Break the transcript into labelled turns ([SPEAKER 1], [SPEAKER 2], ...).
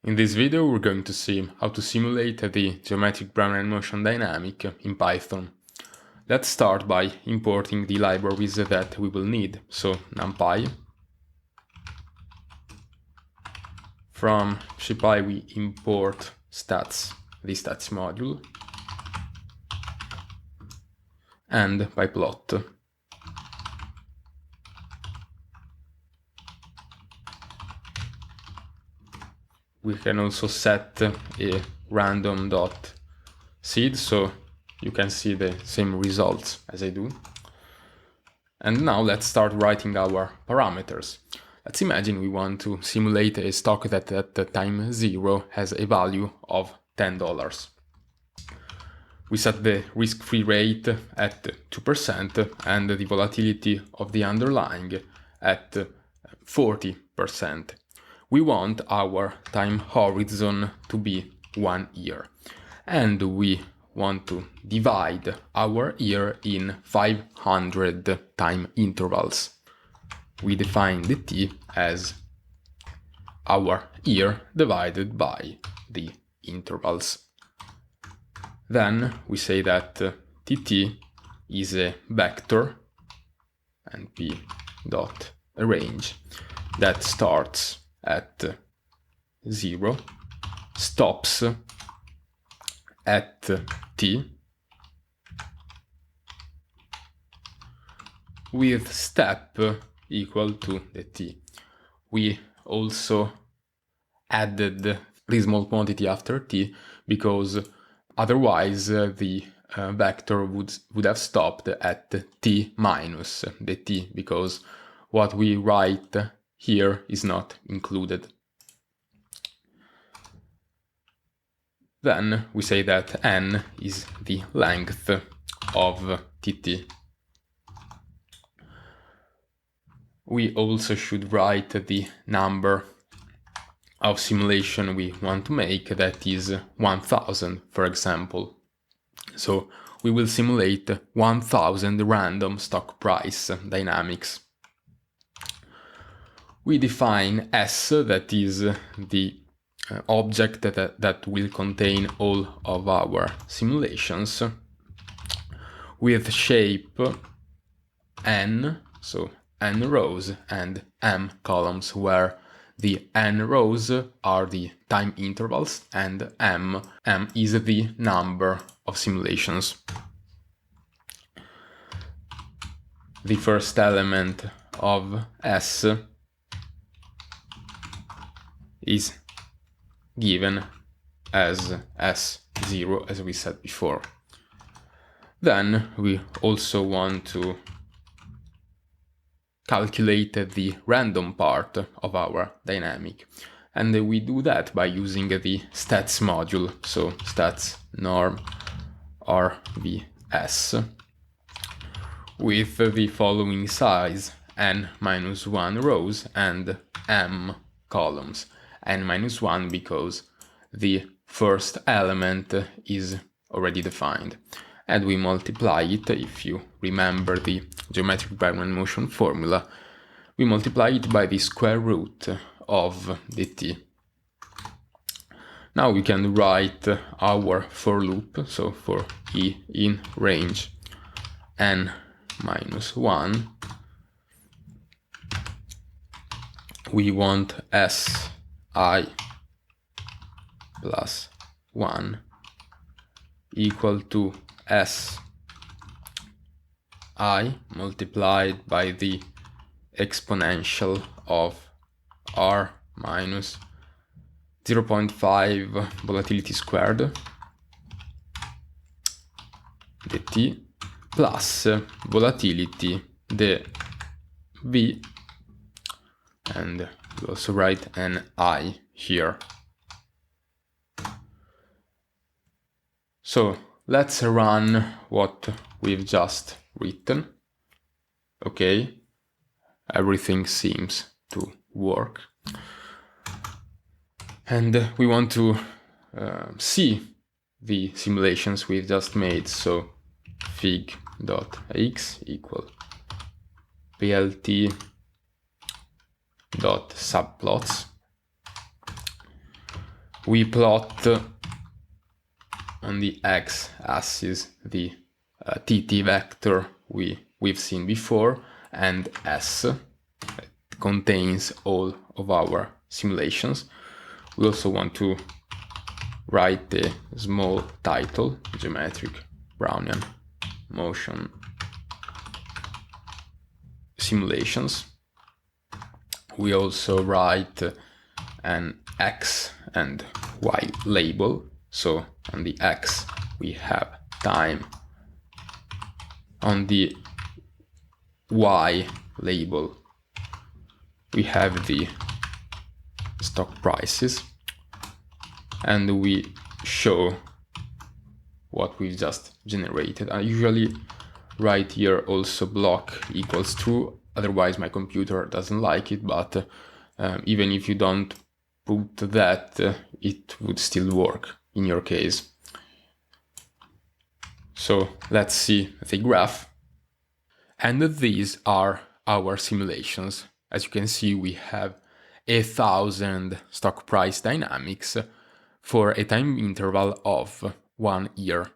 [SPEAKER 1] In this video we're going to see how to simulate the geometric Brownian motion dynamic in Python. Let's start by importing the libraries that we will need. So NumPy. From SciPy we import stats, the stats module, and pyplot. We can also set a random.seed, so you can see the same results as I do. And now let's start writing our parameters. Let's imagine we want to simulate a stock that at time 0 has a value of $10. We set the risk-free rate at 2% and the volatility of the underlying at 40%. We want our time horizon to be 1 year, and we want to divide our year in 500 time intervals. We define the t as our year divided by the intervals. Then we say that tt is a vector and p dot range that starts at 0, stops at t, with step equal to the t. We also added the small quantity after t because otherwise the vector would have stopped at t minus the t, because what we write here is not included. Then we say that n is the length of tt. We also should write the number of simulation we want to make, that is 1000, for example. So we will simulate 1000 random stock price dynamics. We define S, that is the object that will contain all of our simulations, with shape n, so n rows and m columns, where the n rows are the time intervals and m is the number of simulations. The first element of S is given as S0, as we said before. Then we also want to calculate the random part of our dynamic, and we do that by using the stats module, so stats norm rvs, with the following size: n-1 rows and m columns. n-1 because the first element is already defined, and we multiply it. If you remember the geometric Brownian motion formula, we multiply it by the square root of the t. Now we can write our for loop, so for e in range n-1, we want si plus 1 equal to si multiplied by the exponential of r minus 0.5 volatility squared dt plus volatility the v, and we also write an I here. So let's run what we've just written. Okay, everything seems to work. And we want to see the simulations we've just made, so fig.x equal plt dot subplots, we plot on the x-axis the tt vector we've seen before, and S contains all of our simulations. We also want to write the small title, geometric Brownian motion simulations. We also write an X and Y label. So on the X we have time, on the Y label we have the stock prices, and we show what we've just generated. I usually write here also block equals true, otherwise my computer doesn't like it, but even if you don't put that, it would still work in your case. So let's see the graph. And these are our simulations. As you can see, we have 1,000 stock price dynamics for a time interval of 1 year.